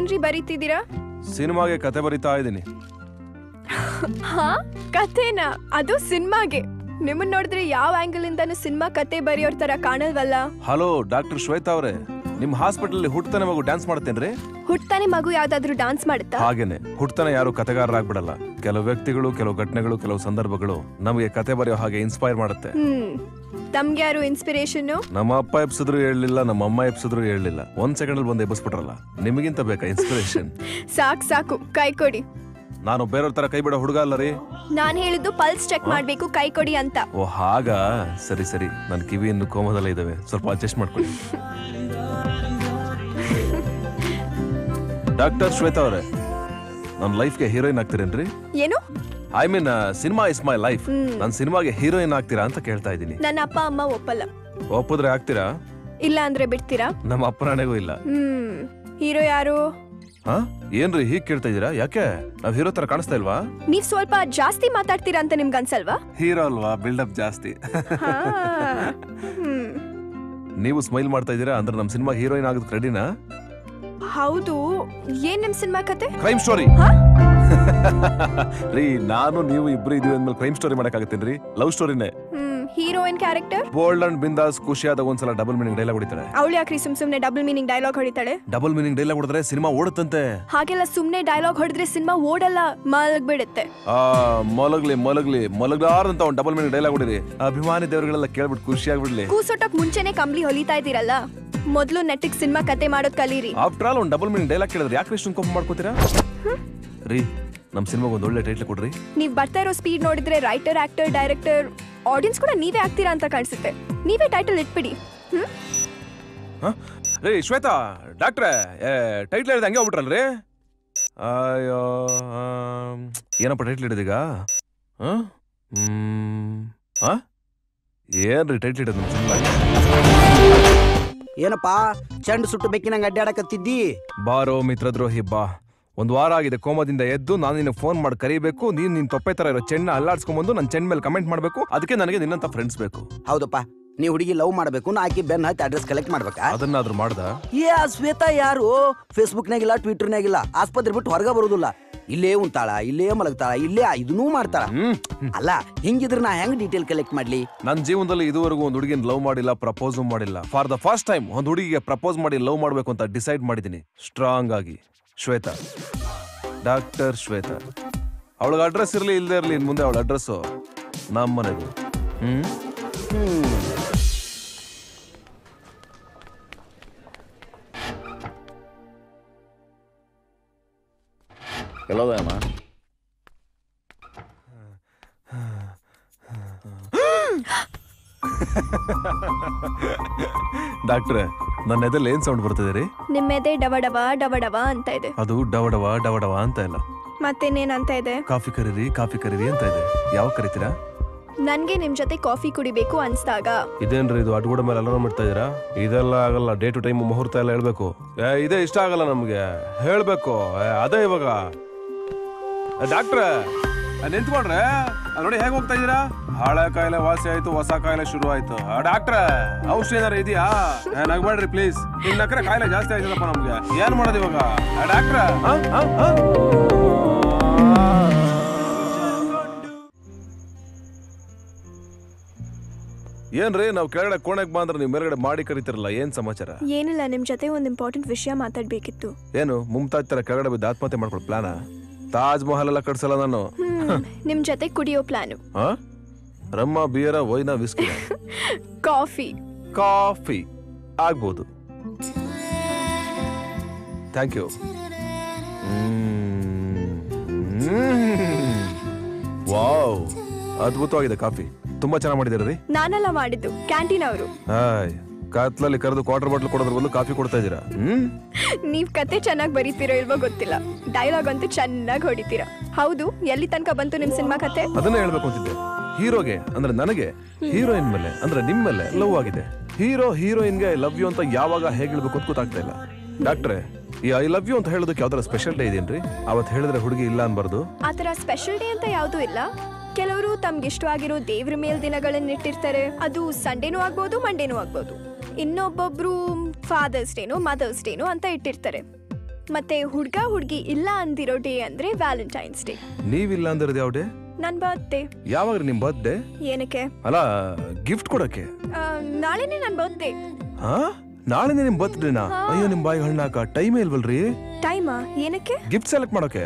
ಏನ್ರಿ ಬರೀತಿದ್ದೀರಾ? ಸಿನಿಮಾಗೆ ಕತೆ ಬರೀತಾ ಇದ್ದೀನಿ. ಹಾ, ಕತೆನಾ? ಅದು ಸಿನಿಮಾಗೆ? ನಿಮ್ಮನ್ನ ನೋಡಿದ್ರೆ ಯಾವ ಆಂಗಲ್ ಇಂದಾನು ಸಿನಿಮಾ ಕತೆ ಬರೆಯೋರ್ ತರ ಕಾಣಲ್ವಲ್ಲ. ಹಲೋ ಡಾಕ್ಟರ್ ಶ್ವೇತಾ ಅವರೇ, ನಿಮ್ ಹಾಸ್ಪಿಟಲ್ ಹುಟ್ಟತಾನೆ ಮಗು ಡ್ಯಾನ್ಸ್ ಮಾಡ್ತೇನ್ರಿ? ಹುಟ್ತಾನೆ ಮಗು ಯಾವ್ದಾದ್ರು ಡ್ಯಾನ್ಸ್ ಮಾಡುತ್ತಾ? ಹಾಗೇನೆ ಹುಟ್ಟತಾನೆ ಯಾರು ಕತೆಗಾರರಾಗ್ಬಿಡಲ್ಲ. ಕೆಲವು ವ್ಯಕ್ತಿಗಳು, ಕೆಲವು ಘಟನೆಗಳು, ಕೆಲವು ಸಂದರ್ಭಗಳು ನಮಗೆ ಕತೆ ಬರೆಯೋ ಹಾಗೆ ಇನ್ಸ್ಪೈರ್ ಮಾಡುತ್ತೆ. ತಮ್ಗೆ ಯಾರು ಇನ್ಸ್ಪಿರೇಷನ್? ನಮ್ಮ ಅಪ್ಪ ಎಬ್ಸಿದ್ರು ಹೇಳಲಿಲ್ಲ, ನಮ್ಮ ಅಮ್ಮ ಎಬ್ಸಿದ್ರು ಹೇಳಲಿಲ್ಲ, 1 ಸೆಕೆಂಡ್ ಅಲ್ಲಿ ಬಂದು ಎಬ್ಬಿಸ್ಬಿಟ್ರಲ್ಲ. ನಿಮಗಿಂತ ಬೇಕಾ ಇನ್ಸ್ಪಿರೇಷನ್? ಸಾಕು ಕೈ ಕೊಡಿ. ನಾನು ಬೇರೆಯವ್ರ ತರ ಕೈ ಬಿಡೋ ಹುಡುಗ ಅಲ್ಲ ರೀ. ನಾನ್ ಹೇಳಿದ್ದು ಪಲ್ಸ್ ಚೆಕ್ ಮಾಡ್ಬೇಕು, ಕೈ ಕೊಡಿ ಅಂತ. ಓ ಹಾಗಾ? ಸರಿ ನನ್ನ ಕಿವಿ ಇನ್ನು ಕೋಮದಲ್ಲೇ ಇದಾವೆ, ಸ್ವಲ್ಪ ಅಡ್ಜಸ್ಟ್ ಮಾಡ್ಕೊಳ್ಳಿ. ಡಾಕ್ಟರ್ ಶ್ವೇತಾ ಅವರೇ, ನನ್ನ ಲೈಫ್ಗೆ ಹೀರೋಯಿನ್ ಆಗ್ತೀರೇನ್ರಿ? ಏನು? I mean cinema is my life. ನಾನು ಸಿನಿಮಾಗೆ ಹೀರೋಯಿನ್ ಆಗ್ತೀರಾ ಅಂತ ಕೇಳ್ತಾ ಇದ್ದೀನಿ. ನನ್ನ ಅಪ್ಪ ಅಮ್ಮ ಒಪ್ಪಲ್ಲ. ಒಪ್ಪಿದ್ರೆ ಆಗ್ತೀರಾ? ಇಲ್ಲ ಅಂದ್ರೆ ಬಿಡ್ತೀರಾ? ನಮ್ಮ ಅಪ್ಪನಾಣೆಗೂ ಇಲ್ಲ. ಹೀರೋ ಯಾರು? ಹಾ ಏನ್ರಿ ಹೀಗ್ ಕೇಳ್ತಾ ಇದೀರಾ? ಯಾಕೆ ನಾವ್ ಹೀರೋ ತರ ಕಾಣಿಸ್ತಾ ಇಲ್ವಾ? ನೀವ್ ಸ್ವಲ್ಪ ಜಾಸ್ತಿ ಮಾತಾಡ್ತೀರಾ ಅಂತ ನಿಮ್ಗೆ ಅನ್ಸಲ್ವಾ? ಹೀರೋ ಅಲ್ವಾ, ಬಿಲ್ಡಪ್ ಜಾಸ್ತಿ. ನೀವು ಸ್ಮೈಲ್ ಮಾಡ್ತಾ ಇದೀರಾ ಅಂದ್ರೆ ನಮ್ ಸಿನಿಮಾ ಹೀರೋಯಿನ್ ಆಗೋದಕ್ಕೆ ರೆಡಿನಾ? ಹೌದು. ಏನ್ ನಿಮ್ ಸಿನಿಮಾ ಕತೆ? ಕ್ರೈಮ್ ಸ್ಟೋರಿ ರೀ. ನಾನು ನೀವು ಇಬ್ರು ಇದೀವಿ ಅಂದ್ಮೇಲೆ ಕ್ರೈಮ್ ಸ್ಟೋರಿ ಮಾಡಕ್ಕಾಗತ್ತೇನ್ರಿ? ಲವ್ ಸ್ಟೋರಿನೇ. ಹೀರೋಯಿನ್ ಕ್ಯಾರೆಕ್ಟರ್ ಬೋಲ್ಡ್ ಅಂಡ್ ಬಿಂದಾಸ್, ಖುಷಿಯಾದ ಒಂದ್ಸಲ ಡಬಲ್ ಮೀನಿಂಗ್ ಡೈಲಾಗ್ ಹೊಡಿತಾಳೆ. ಅವಳು ಯಾಕ್ರಿ ಸುಮ್ನೆ ಡಬಲ್ ಮೀನಿಂಗ್ ಡೈಲಾಗ್ ಹೊಡಿತಾಳೆ? ಡಬಲ್ ಮೀನಿಂಗ್ ಡೈಲಾಗ್ ಹೊಡೆದ್ರೆ ಸಿನಿಮಾ ಓಡುತ್ತಂತೆ. ಹಾಗೆಲ್ಲ ಸುಮ್ನೆ ಡೈಲಾಗ್ ಹೊಡೆದ್ರೆ ಸಿನಿಮಾ ಓಡಲ್ಲ, ಮಲಗ್ಬಿಡುತ್ತೆ. ಮಲಗ್ಲಾರ್ದಂತ ಒಂದು ಡಬಲ್ ಮೀನಿಂಗ್ ಡೈಲಾಗ್ ಹೊಡಿರಿ. ಅಭಿಮಾನಿ ದೇವರುಗಳೆಲ್ಲ ಕೇಳ್ಬಿಟ್ಟು ಖುಷಿ ಆಗ್ಬಿಡ್ಲಿ. ಕೂಸೋಟಕ್ ಮುಂಚೆನೆ ಕಂಬ್ಲಿ ಹೊಲಿತಾ ಇದೀರಲ್ಲ, ಮೊದ್ಲು ನೆಟ್ಟಿಗ್ ಸಿನಿಮಾ ಕತೆ ಮಾಡೋದ್ ಕಲೀರಿ. ಆಫ್ಟರ್ ಆಲ್ ಒಂದು ಡಬಲ್ ಮೀನಿಂಗ್ ಡೈಲಾಗ್ ಕೇಳಿದ್ರೆ ಯಾಕೆ ಇಷ್ಟೊಂದು ಕೋಪ ಮಾಡ್ಕೋತೀರಾ? ರೀ ನಮ್ ಸಿನಿಮಾಗೆ ಒಂದು ಒಳ್ಳೆ ಟೈಟ್ಲ್ ಕೊಡ್ರಿ. ನೀವ್ ಬರ್ತಾ ಇರೋ ಸ್ಪೀಡ್ ನೋಡಿದ್ರೆ ರೈಟರ್, ಆಕ್ಟರ್, ಡೈರೆಕ್ಟರ್, ಆಡಿಯನ್ಸ್ ಕೂಡ ನೀವೇ ಆಗ್ತೀರಾ ಅಂತ ಕಾಣಿಸುತ್ತೆ. ನೀವೇ ಟೈಟಲ್ ಇಟ್ಬಿಡಿ. ರೀ ಶ್ವೇತಾ ಡಾಕ್ಟ್ರೆ, ಟೈಟ್ಲ್ ಹೇಳಿದ ಹಂಗೆ ಹೋಗ್ಬಿಟ್ರಲ್ರಿ? ಅಯ್ಯೋ, ಏನಪ್ಪ ಟೈಟ್ಲ್ ಹಿಡಿದೀಗ? ಏನ್ರಿ ಟೈಟ್ಲ್ ಹಿಡಿದ್ ನಮ್ ಸಿನಿಮಾ? ಏನಪ್ಪಾ ಚಂಡ್ ಸುಟ್ಟು ಬೆಕ್ಕಿನಂಗ್ ಅಡ್ಡಾಡಕತ್ತಿದ್ದಿ? ಬಾರೋ ಮಿತ್ರದ್ರೋಹಿ ಬಾ. ಒಂದ್ ವಾರ ಆಗಿದೆ ಕೋಮದಿಂದ ಎದ್ದು. ನಾನು ನಿನ್ನ ಫೋನ್ ಮಾಡಿ ಕರಿಬೇಕು, ನೀನ್ ನಿನ್ ತೊಪ್ಪೆ ತರ ಇರೋ ಚೆನ್ನ ಅಲ್ಲಾಡ್ಸ್ಕೊಂಡ್ಬಂದು ನನ್ನ ಚೆನ್ನ ಮೇಲೆ ಕಮೆಂಟ್ ಮಾಡ್ಬೇಕು. ಅದಕ್ಕೆ ನನಗೆ ನಿನ್ನಂತ ಫ್ರೆಂಡ್ಸ್ ಬೇಕು. ಹೌದಪ್ಪ, ನೀ ಹುಡುಗಿ ಲವ್ ಮಾಡಬೇಕು, ನಾ ಆಕಿ ಬೆನ್ನ ಹತ್ತಿ ಅಡ್ರೆಸ್ ಕಲೆಕ್ಟ್ ಮಾಡ್ಬೇಕಾ? ಅದನ್ನಾದ್ರೂ ಮಾಡ್ದ? ಆ ಶ್ವೇತಾ ಯಾರು? ಫೇಸ್ಬುಕ್ನಾಗಿಲ್ಲ, ಟ್ವಿಟರ್ನಾಗಿಲ್ಲ, ಆಸ್ಪತ್ರೆ ಬಿಟ್ಟು ಹೊರಗ ಬರುದಿಲ್ಲ. ಇಲ್ಲೇ ಉಂತಾಳ, ಇಲ್ಲೇ ಮಲಗ್ತಾಳ, ಇಲ್ಲೇ ಇದನ್ನೂ ಮಾಡ್ತಾಳ. ಅಲ್ಲ ಹಿಂಗಿದ್ರೆ ನಾ ಹೆಂಗ್ ಡೀಟೇಲ್ ಕಲೆಕ್ಟ್ ಮಾಡ್ಲಿ? ನನ್ನ ಜೀವನದಲ್ಲಿ ಇದುವರೆಗೂ ಒಂದು ಹುಡುಗಿನ ಲವ್ ಮಾಡಿಲ್ಲ, ಪ್ರಪೋಸ್ ಮಾಡಿಲ್ಲ. ಫಾರ್ ದ ಫಸ್ಟ್ ಟೈಮ್ ಒಂದು ಹುಡುಗಿಗೆ ಪ್ರಪೋಸ್ ಮಾಡಿ ಲವ್ ಮಾಡ್ಬೇಕು ಅಂತ ಡಿಸೈಡ್ ಮಾಡಿದೀನಿ ಸ್ಟ್ರಾಂಗ್ ಆಗಿ. ಶ್ವೇತಾ, ಡಾಕ್ಟರ್ ಶ್ವೇತಾ. ಅವಳಿಗೆ ಅಡ್ರೆಸ್ ಇರ್ಲಿ ಇಲ್ಲದೆ ಇರ್ಲಿ, ಇನ್ ಮುಂದೆ ಅವಳ ಅಡ್ರೆಸ್ಸು ನಮ್ಮ ಮನೆದು. ಎಲ್ಲೋದಮ್ಮ? ಡಾಕ್ಟ್ರೆ, ನನ್ನ ಎದೆಲ್ಲಿ ಏನ್ ಸೌಂಡ್ ಬರ್ತಿದೆ ರೀ? ನಿಮ್ಮೆದೆ ಡವಡವ ಡವಡವ ಅಂತ ಇದೆ. ಅದು ಡವಡವ ಡವಡವ ಅಂತ ಇಲ್ಲ. ಮತ್ತೇನೇನ್ ಅಂತ ಇದೆ? ಕಾಫಿ ಕರೀರಿ ಅಂತ ಇದೆ. ಯಾವ ಕರಿತೀರಾ? ನನ್ಗೆ ನಿಮ್ ಜೊತೆ ಕಾಫಿ ಕುಡಿಬೇಕು ಅನ್ಸ್ದಾಗ. ಇದೇನ್ರಿ ಇದು ಅಡ್ಗೂಡ ಮೇಲೆ ಅಲಾರಾಮ್ ಇಡ್ತಾ ಇದೀರಾ? ಇದೆಲ್ಲ ಆಗಲ್ಲ. ಡೇ ಟು ಟೈಮ್ ಮುಹೂರ್ತ ಎಲ್ಲ ಹೇಳ್ಬೇಕು. ಇದೇ ಇಷ್ಟ ಆಗಲ್ಲ ನಮ್ಗೆ, ಹೇಳ್ಬೇಕು. ಅದೇ ಇವಾಗ ಡಾಕ್ಟ್ರೆ ನಿಂತ್ಕೊಂಡ್ರೆ ನೋಡಿ ಹೇಗೆ ಹೋಗ್ತಾ ಇದೀರಾ? ಹಳೆ ಕಾಯಿಲೆ ವಾಸಿ ಆಯ್ತು, ಹೊಸ ಕಾಯಿಲೆ ಶುರು ಆಯ್ತು. ಡಾಕ್ಟ್ರೆ ಔಷಧಿ ಏನಾರ ಇದೆಯಾ? ನಗ್ಬೇಡ್ರಿ ಪ್ಲೀಸ್. ಇನ್ ನಕ್ರೆ ಕಾಯಿಲೆ ಜಾಸ್ತಿ ಆಯ್ತದಪ್ಪ ನಮ್ಗೆ. ಏನ್ ಮಾಡೋದು ಇವಾಗ ಡಾಕ್ಟ್ರೆ? ಏನ್ರಿ ನಾವು ಕೆಳಗಡೆ ಕೋಣೆಗೆ ಬಂದ್ರೆ ನೀವು ಮೇಲ್ಗಡೆ ಮಾಡಿ ಕರಿತಿರಲ್ಲ, ಏನ್ ಸಮಾಚಾರ? ಏನಿಲ್ಲ, ನಿಮ್ ಜೊತೆ ಒಂದ್ ಇಂಪಾರ್ಟೆಂಟ್ ವಿಷಯ ಮಾತಾಡ್ಬೇಕಿತ್ತು. ಏನು ಮುಮ್ತಾಜ್ ತರ ಕೆಳಗಡೆ ಬಿದ್ದು ಆತ್ಮಹತ್ಯೆ ಮಾಡ್ಕೊಳ್ಳೋ ಪ್ಲಾನ? ತಾಜ್ ಮಹಲ್ ಎಲ್ಲ ಕಟ್ಸಲ್ಲ ನಾನು. ನಿಮ್ ಜೊತೆ ಕುಡಿಯೋ ಪ್ಲಾನು. ರಮ್ಮ, ಬಿಯರ, ವೈನ, ವಿಸ್ಕಿ? ಕಾಫಿ ಆಗ್ಬೋದು. Thank you. ವಾವ್, ಅದ್ಭುತವಾಗಿದೆ ಕಾಫಿ. ತುಂಬಾ ಚೆನ್ನಾಗಿ ಮಾಡಿದಿರಿ. ನಾನೆಲ್ಲ ಮಾಡಿದ್ದು, ಕ್ಯಾಂಟೀನ್ ಅವರು. ಕತ್ಲಲ್ಲಿ ಕರೆದು ಕ್ವಾರ್ಟರ್ ಬಾಟ್ಲ್ ಕೊಡೋದ್ರ ಬದಲು ಕಾಫಿ ಕೊಡ್ತಾ ಇದೀರಾ. ನೀವ್ ಕತೆ ಚೆನ್ನಾಗಿ ಬರೀತೀರೋ ಇಲ್ವೋ ಗೊತ್ತಿಲ್ಲ, ಡೈಲಾಗ್ ಅಂತೂ ಚೆನ್ನಾಗಿ ಹೊಡಿತೀರಾ. ಹೌದು, ಎಲ್ಲಿ ತನಕ ಬಂತು ನಿಮ್ ಸಿನಿಮಾ ಕತೆ? ಅದನ್ನೇ ಹೇಳ್ಬೇಕು ಅಂತಿದ್ದೆ. ಹೀರೋಗೆ ಅಂದ್ರೆ ನನಗೆ, ಹೀರೋಯಿನ್ ಮೇಲೆ ಅಂದ್ರೆ ನಿಮ್ ಮೇಲೆ ಲವ್ ಆಗಿದೆ. ಹೀರೋಯಿನ್ಗೆ ಐ ಲವ್ ಯು ಅಂತ ಯಾವಾಗ ಹೇಗೆ ಹೇಳ್ಬೇಕು ಅಂತ ಗೊತ್ತಾಗ್ತಾ ಇಲ್ಲ. ಡಾಕ್ಟ್ರೆ, ಈ ಐ ಲವ್ ಯು ಅಂತ ಹೇಳೋದಕ್ಕೆ ಯಾವ್ದಾರ ಸ್ಪೆಷಲ್ ಡೇ ಇದೆಯೇನ್ರಿ? ಅವತ್ತು ಹೇಳಿದ್ರೆ ಹುಡುಗಿ ಇಲ್ಲ ಅನ್ಬಾರ್ದು. ಆತರ ಸ್ಪೆಷಲ್ ಡೇ ಅಂತ ಯಾವ್ದೂ ಇಲ್ಲ. ಕೆಲವರು ತಮ್ಗೆ ಇಷ್ಟವಾಗಿರೋ ದೇವ್ರ ಮೇಲ್ ದಿನಗಳನ್ನ ಇಟ್ಟಿರ್ತಾರೆ. ಅದು ಸಂಡೇನೂ ಆಗ್ಬೋದು, ಮಂಡೇನೂ ಆಗ್ಬೋದು. ಇನ್ನೊಬ್ಬೊಬ್ರು ಫಾದರ್ಸ್ ಡೇನೋ ಮದರ್ಸ್ ಡೇನೋ ಅಂತ ಇಟ್ಟಿರ್ತಾರೆ. ಮತ್ತೆ ಹುಡ್ಗ ಹುಡ್ಗಿ ಇಲ್ಲ ಅಂದಿರೋ ಡೇ ಅಂದ್ರೆ ವ್ಯಾಲೆಂಟೈನ್ಸ್ ಡೇ. ನೀವಿಲ್ಲ ಅಂದಿರೋದು ಯಾವ ಡೇ? ನನ್ ಬರ್ತ್ಡೇ. ಯಾವಾಗ ನಿಮ್ ಬರ್ತ್ಡೇ? ಏನಕ್ಕೆ? ಅಲ್ಲ ಗಿಫ್ಟ್ ಕೊಡಕ್ಕೆ. ನಾಳೆನೇ ನನ್ ಬರ್ತ್ಡೇ. ಹಾ ನಾಳೆನೇ ನಿಮ್ ಬರ್ತ್ಡೇನಾ? ಅಯ್ಯೋ ನಿಮ್ ಬಾಯಿಗೆ ಹಣ್ಣಾಕ ಟೈಮೇ ಇಲ್ವಲ್ರಿ? ಟೈಮಾ? ಏನಕ್ಕೆ? ಗಿಫ್ಟ್ ಸೆಲೆಕ್ಟ್ ಮಾಡೋಕೆ.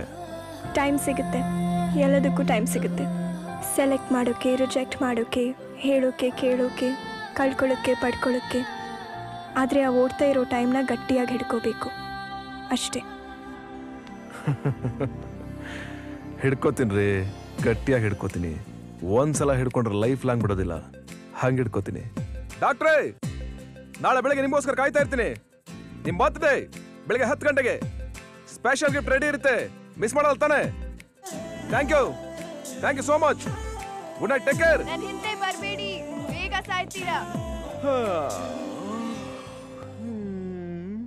ಟೈಮ್ ಸಿಗುತ್ತೆ, ಎಲ್ಲದಕ್ಕೂ ಟೈಮ್ ಸಿಗುತ್ತೆ. ಸೆಲೆಕ್ಟ್ ಮಾಡೋಕೆ, ರಿಜೆಕ್ಟ್ ಮಾಡೋಕೆ, ಹೇಳೋಕೆ, ಕೇಳೋಕೆ, ಕಳ್ಕೊಳ್ಳೋಕೆ, ಪಡ್ಕೊಳ್ಳೋಕೆ. ಆದರೆ ಆ ಓಡ್ತಾ ಇರೋ ಟೈಮ್ನ ಗಟ್ಟಿಯಾಗಿ ಹಿಡ್ಕೋಬೇಕು ಅಷ್ಟೇ. ಹಿಡ್ಕೋತೀನಿ, ಗಟ್ಟಿಯಾಗಿ ಹಿಡ್ಕೋತೀನಿ. ಒಂದ್ಸಲ ಹಿಡ್ಕೊಂಡ್ರೆ ಲೈಫ್ ಲಾಂಗ್ ಬಿಡೋದಿಲ್ಲ, ಹಂಗೆ ಹಿಡ್ಕೋತೀನಿ. ಡಾಕ್ಟ್ರೇ, ನಾಳೆ ಬೆಳಗ್ಗೆ ನಿಮ್ಗೋಸ್ಕರ ಕಾಯ್ತಾ ಇರ್ತೀನಿ. ನಿಮ್ ಬರ್ತ್ಡೇ ಬೆಳಗ್ಗೆ 10 ಗಂಟೆಗೆ. ಸ್ಪೆಷಲ್ ಗಿಫ್ಟ್ ರೆಡಿ ಇರುತ್ತೆ, ಮಿಸ್ ಮಾಡಲ್ಲ ತಾನೆ? Thank you so much. Good night, take care. ನನ್ನ ಹಿಂದೆ ಬರಬೇಡಿ, ಬೇಗ ಸಾಯ್ತೀರಾ.